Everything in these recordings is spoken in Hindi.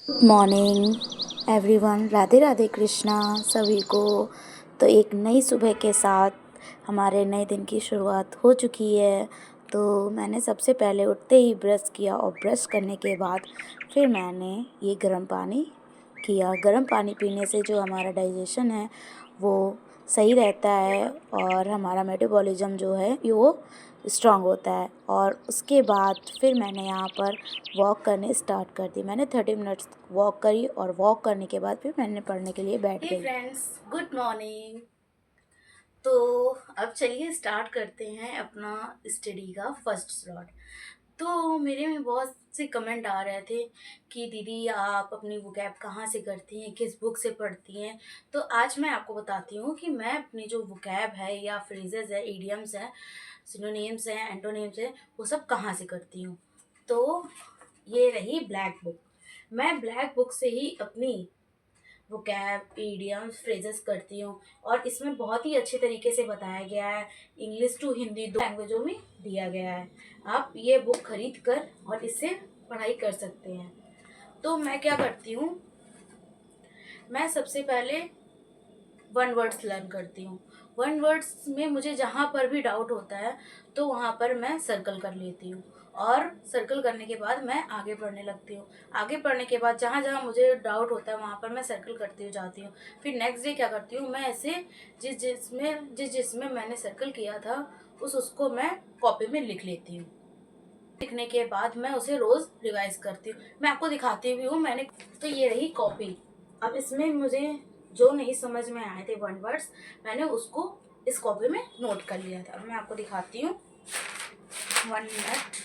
मॉर्निंग एवरीवन, राधे राधे कृष्णा सभी को। तो एक नई सुबह के साथ हमारे नए दिन की शुरुआत हो चुकी है। तो मैंने सबसे पहले उठते ही ब्रश किया और ब्रश करने के बाद फिर मैंने ये गर्म पानी किया। गर्म पानी पीने से जो हमारा डाइजेशन है वो सही रहता है और हमारा मेटाबॉलिज्म जो है वो स्ट्रांग होता है। और उसके बाद फिर मैंने यहाँ पर वॉक करने स्टार्ट कर दी। मैंने 30 मिनट्स वॉक करी और वॉक करने के बाद फिर मैंने पढ़ने के लिए बैठ गई। Friends, good morning. तो अब चलिए स्टार्ट करते हैं अपना स्टडी का फर्स्ट स्लॉट। तो मेरे में बहुत से कमेंट आ रहे थे कि दीदी आप अपनी वोकैब कहाँ से करती हैं, किस बुक से पढ़ती हैं। तो आज मैं आपको बताती हूँ कि मैं अपनी जो वोकैब है या फ्रेजेस है, इडियम्स हैं, सिनोनिम्स हैं, एंटोनिम्स हैं, वो सब कहाँ से करती हूँ। तो ये रही ब्लैक बुक। मैं ब्लैक बुक से ही अपनी वोकैब, इडियम्स, फ्रेजेस करती हूँ और इसमें बहुत ही अच्छे तरीके से बताया गया है। इंग्लिश टू हिंदी दो लैंग्वेजों में दिया गया है। आप ये बुक खरीद कर और इससे पढ़ाई कर सकते हैं। तो मैं क्या करती हूँ, मैं सबसे पहले वन वर्ड्स लर्न करती हूँ। वन वर्ड्स में मुझे जहाँ पर भी डाउट होता है तो वहाँ पर मैं सर्कल कर लेती हूँ और सर्कल करने के बाद मैं आगे पढ़ने लगती हूँ। आगे पढ़ने के बाद जहाँ जहाँ मुझे डाउट होता है वहाँ पर मैं सर्कल करती हुई जाती हूँ। फिर नेक्स्ट डे क्या करती हूँ, मैं ऐसे जिसमें मैंने सर्कल किया था उसको मैं कॉपी में लिख लेती हूँ। लिखने के बाद मैं उसे रोज रिवाइज करती हूँ। मैं आपको दिखाती भी हूँ मैंने। तो ये रही कॉपी। अब इसमें मुझे जो नहीं समझ में आए थे वन वर्ड्स, मैंने उसको इस कॉपी में नोट कर लिया था। अब मैं आपको दिखाती हूँ। 1 मिनट।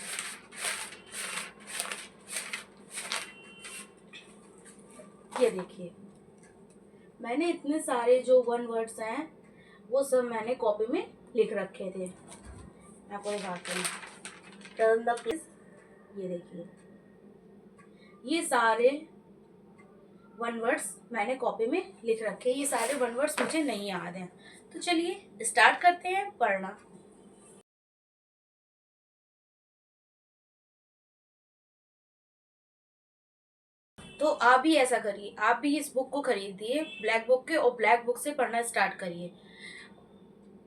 ये देखिए, मैंने इतने सारे जो वन वर्ड्स हैं वो सब मैंने कॉपी में लिख रखे थे। मैं आपको दिखाती हूँ। Turn the page. ये देखिए, ये सारे वन वर्ड्स मैंने कॉपी में लिख रखे। ये सारे वन वर्ड्स मुझे नहीं याद हैं। तो चलिए स्टार्ट करते हैं पढ़ना। तो आप भी ऐसा करिए, आप भी इस बुक को खरीदिए ब्लैक बुक के और ब्लैक बुक से पढ़ना स्टार्ट करिए।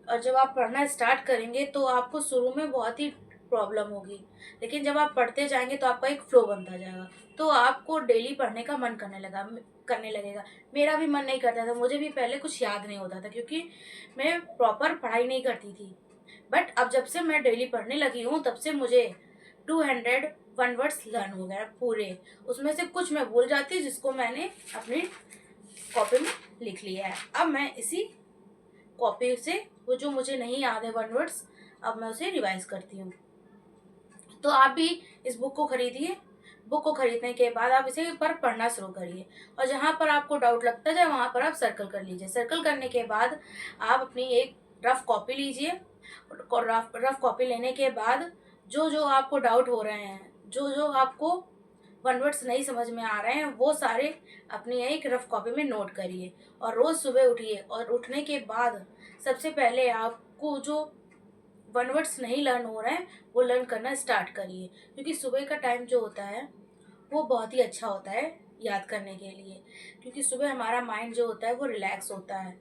और जब आप पढ़ना स्टार्ट करेंगे तो आपको शुरू में बहुत ही प्रॉब्लम होगी, लेकिन जब आप पढ़ते जाएंगे तो आपका एक फ्लो बनता जाएगा। तो आपको डेली पढ़ने का मन करने लगेगा। मेरा भी मन नहीं करता था, मुझे भी पहले कुछ याद नहीं होता था क्योंकि मैं प्रॉपर पढ़ाई नहीं करती थी। बट अब जब से मैं डेली पढ़ने लगी हूँ तब से मुझे 201 वर्ड्स लर्न हो गए पूरे। उसमें से कुछ मैं भूल जाती जिसको मैंने अपनी कॉपी में लिख लिया है। अब मैं इसी कॉपी से वो जो मुझे नहीं याद है वन वर्ड्स, अब मैं उसे रिवाइज करती हूँ। तो आप भी इस बुक को खरीदिए। बुक को खरीदने के बाद आप इसे पर पढ़ना शुरू करिए और जहाँ पर आपको डाउट लगता जाए वहाँ पर आप सर्कल कर लीजिए। सर्कल करने के बाद आप अपनी एक रफ कॉपी लीजिए। रफ कॉपी लेने के बाद जो जो आपको डाउट हो रहे हैं, जो जो आपको वन वर्ड्स नहीं समझ में आ रहे हैं, वो सारे अपनी एक रफ कॉपी में नोट करिए। और रोज सुबह उठिए और उठने के बाद सबसे पहले आपको जो वन वर्ड्स नहीं लर्न हो रहे हैं वो लर्न करना स्टार्ट करिए, क्योंकि सुबह का टाइम जो होता है वो बहुत ही अच्छा होता है याद करने के लिए। क्योंकि सुबह हमारा माइंड जो होता है वो रिलैक्स होता है,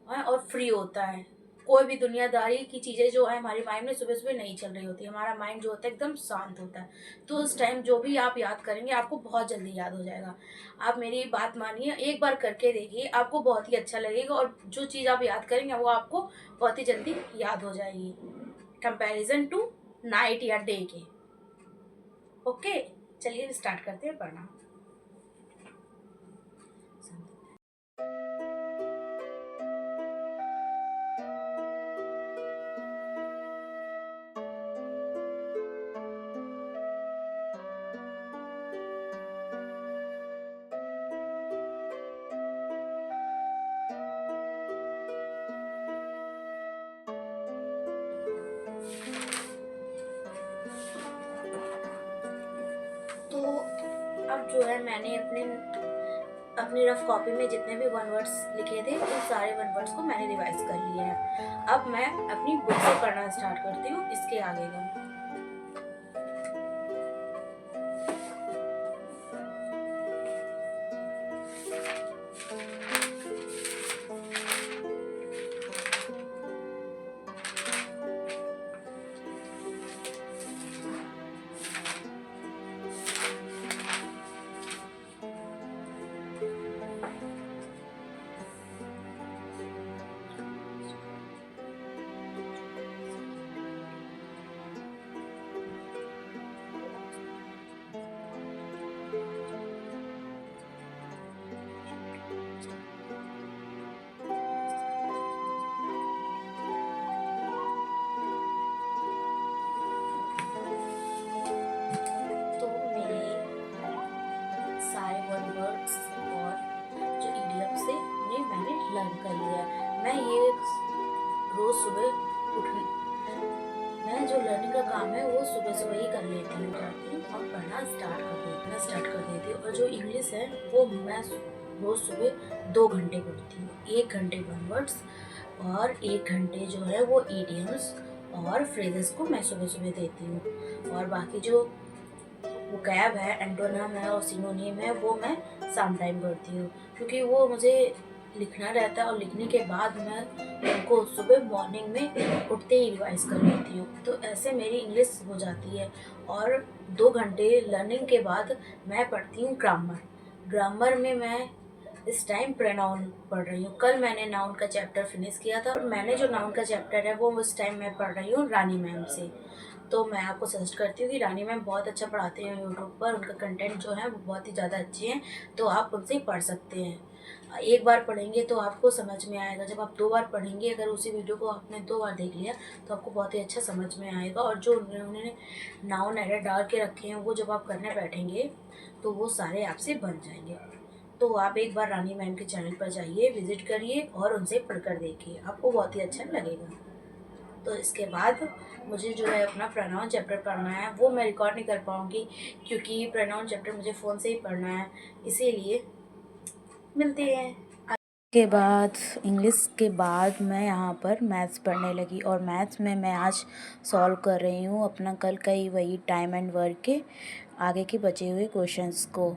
हाँ, और फ्री होता है। कोई भी दुनियादारी की चीज़ें जो है हमारे माइंड में सुबह सुबह नहीं चल रही होती। हमारा माइंड जो होता है एकदम शांत होता है। तो उस टाइम जो भी आप याद करेंगे आपको बहुत जल्दी याद हो जाएगा। आप मेरी बात मानिए, एक बार करके देखिए, आपको बहुत ही अच्छा लगेगा और जो चीज़ आप याद करेंगे वो आपको बहुत ही जल्दी याद हो जाएगी, कंपैरिजन टू नाइट या डे के। ओके, चलिए स्टार्ट करते हैं पढ़ना। तो अब जो है मैंने अपनी रफ कॉपी में जितने भी वन वर्ड्स लिखे थे उन सारे वन वर्ड्स को मैंने रिवाइज कर लिया है। अब मैं अपनी बुक से पढ़ना स्टार्ट करती हूँ इसके आगे का। सारे वन वर्ड्स और जो इडियम से उन्हें मैंने लर्न कर लिया। मैं ये रोज़ सुबह उठ मैं जो लर्निंग का काम है वो सुबह सुबह ही कर लेती हूँ, जाती हूँ और पढ़ना स्टार्ट कर देती हूँ। और जो इंग्लिश है वो मैं रोज़ सुबह 2 घंटे पढ़ती हूँ। 1 घंटे वन वर्ड्स और 1 घंटे जो है वो ईडियम्स और फ्रेजेस को मैं सुबह सुबह देती हूँ। और बाकी जो वोकैब है, एंटोनिम है और सिनोनिम है वो मैं शाम टाइम करती हूँ, क्योंकि वो मुझे लिखना रहता है और लिखने के बाद मैं उनको सुबह मॉर्निंग में उठते ही रिवाइज कर लेती हूँ। तो ऐसे मेरी इंग्लिश हो जाती है। और 2 घंटे लर्निंग के बाद मैं पढ़ती हूँ ग्रामर। ग्रामर में मैं इस टाइम प्रोनाउन पढ़ रही हूँ। कल मैंने नाउन का चैप्टर फिनिश किया था और मैंने जो नाउन का चैप्टर है वो उस टाइम मैं पढ़ रही हूँ रानी मैम से। तो मैं आपको सजेस्ट करती हूँ कि रानी मैम बहुत अच्छा पढ़ाते हैं यूट्यूब पर, उनका कंटेंट जो है वो बहुत ही ज़्यादा अच्छे हैं, तो आप उनसे पढ़ सकते हैं। एक बार पढ़ेंगे तो आपको समझ में आएगा, जब आप 2 बार पढ़ेंगे, अगर उसी वीडियो को आपने 2 बार देख लिया तो आपको बहुत ही अच्छा समझ में आएगा। और जो उन्होंने नाउन एरर डाल के रखे हैं वो जब आप करने बैठेंगे तो वो सारे आपसे बन जाएंगे। तो आप एक बार रानी मैम के चैनल पर जाइए, विजिट करिए और उनसे पढ़कर देखिए, आपको बहुत ही अच्छा लगेगा। तो इसके बाद मुझे जो है अपना प्रोनाउन चैप्टर पढ़ना है, वो मैं रिकॉर्ड नहीं कर पाऊँगी क्योंकि प्रोनाउन चैप्टर मुझे फ़ोन से ही पढ़ना है, इसीलिए मिलते हैं। के बाद इंग्लिश के बाद मैं यहाँ पर मैथ्स पढ़ने लगी और मैथ्स में मैं आज सॉल्व कर रही हूँ अपना कल का ही वही टाइम एंड वर्क के आगे के बचे हुए क्वेश्चंस को।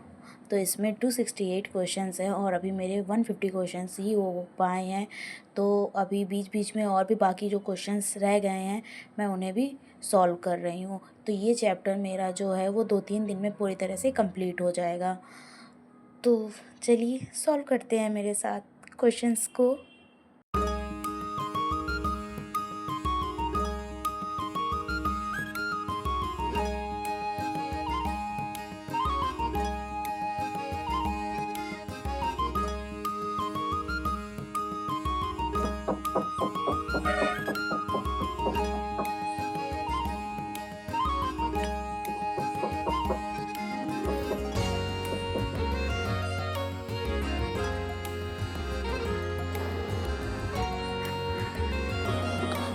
तो इसमें 268 क्वेश्चंस हैं और अभी मेरे 150 क्वेश्चंस ही हो पाए हैं। तो अभी बीच बीच में और भी बाकी जो क्वेश्चंस रह गए हैं मैं उन्हें भी सॉल्व कर रही हूँ। तो ये चैप्टर मेरा जो है वो 2-3 दिन में पूरी तरह से कंप्लीट हो जाएगा। तो चलिए सॉल्व करते हैं मेरे साथ क्वेश्चंस को।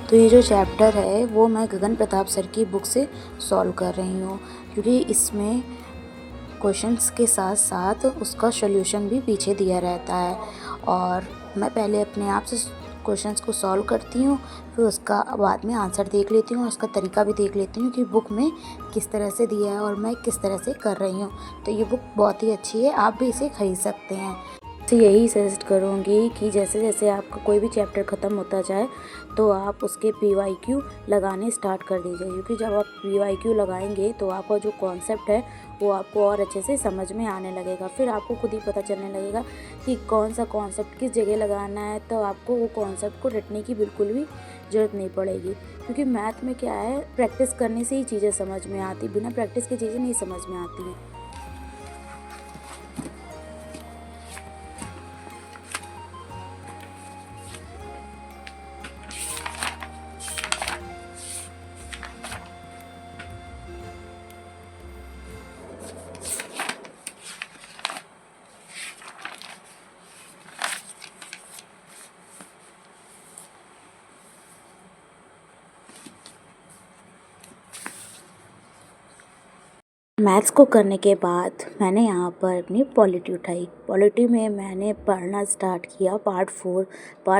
तो ये जो चैप्टर है वो मैं गगन प्रताप सर की बुक से सॉल्व कर रही हूँ, क्योंकि इसमें क्वेश्चंस के साथ साथ उसका सॉल्यूशन भी पीछे दिया रहता है। और मैं पहले अपने आप से क्वेश्चंस को सॉल्व करती हूँ, फिर उसका बाद में आंसर देख लेती हूँ और उसका तरीका भी देख लेती हूँ कि बुक में किस तरह से दिया है और मैं किस तरह से कर रही हूँ। तो ये बुक बहुत ही अच्छी है, आप भी इसे खरीद सकते हैं। तो यही सजेस्ट करूँगी कि जैसे जैसे आपका कोई भी चैप्टर ख़त्म होता जाए तो आप उसके PYQ लगाने स्टार्ट कर दीजिए, क्योंकि जब आप PYQ लगाएंगे तो आपका जो कॉन्सेप्ट है वो आपको और अच्छे से समझ में आने लगेगा। फिर आपको खुद ही पता चलने लगेगा कि कौन सा कॉन्सेप्ट किस जगह लगाना है, तो आपको वो कॉन्सेप्ट को रटने की बिल्कुल भी ज़रूरत नहीं पड़ेगी। क्योंकि मैथ में क्या है, प्रैक्टिस करने से ही चीज़ें समझ में आती, बिना प्रैक्टिस की चीज़ें नहीं समझ में आती हैं। मैथ्स को करने के बाद मैंने यहाँ पर अपनी पॉलिटी उठाई। पॉलिटी में मैंने पढ़ना स्टार्ट किया पार्ट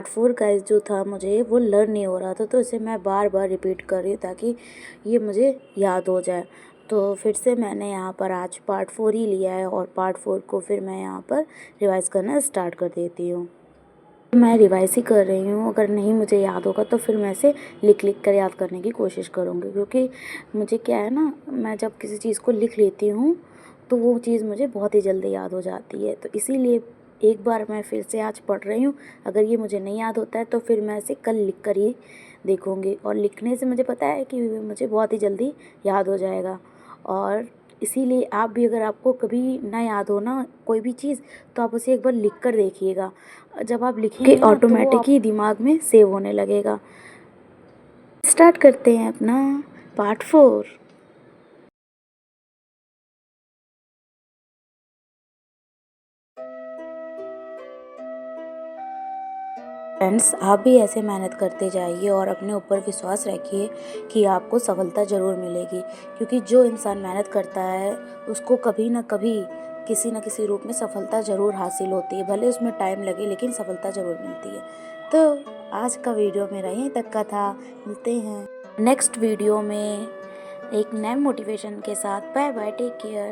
4 का जो था मुझे वो लर्न नहीं हो रहा था, तो इसे मैं बार बार रिपीट कर रही हूँ ताकि ये मुझे याद हो जाए। तो फिर से मैंने यहाँ पर आज पार्ट 4 ही लिया है और पार्ट 4 को फिर मैं यहाँ पर रिवाइज करना स्टार्ट कर देती हूँ। मैं रिवाइज ही कर रही हूँ, अगर नहीं मुझे याद होगा तो फिर मैं इसे लिख कर याद करने की कोशिश करूँगी, क्योंकि मुझे क्या है ना, मैं जब किसी चीज़ को लिख लेती हूँ तो वो चीज़ मुझे बहुत ही जल्दी याद हो जाती है। तो इसीलिए एक बार मैं फिर से आज पढ़ रही हूँ, अगर ये मुझे नहीं याद होता है तो फिर मैं इसे कल लिख कर ही देखूँगी। और लिखने से मुझे पता है कि मुझे बहुत ही जल्दी याद हो जाएगा। और इसीलिए आप भी, अगर आपको कभी ना याद हो ना कोई भी चीज़, तो आप उसे एक बार लिख कर देखिएगा। जब आप लिखेंगे ऑटोमेटिक ही दिमाग में सेव होने लगेगा। स्टार्ट करते हैं अपना पार्ट 4। फ्रेंड्स, आप भी ऐसे मेहनत करते जाइए और अपने ऊपर विश्वास रखिए कि आपको सफलता ज़रूर मिलेगी, क्योंकि जो इंसान मेहनत करता है उसको कभी ना कभी किसी न किसी रूप में सफलता ज़रूर हासिल होती है, भले उसमें टाइम लगे लेकिन सफलता ज़रूर मिलती है। तो आज का वीडियो मेरा यहीं तक का था। मिलते हैं नेक्स्ट वीडियो में एक नए मोटिवेशन के साथ। Bye bye, take care.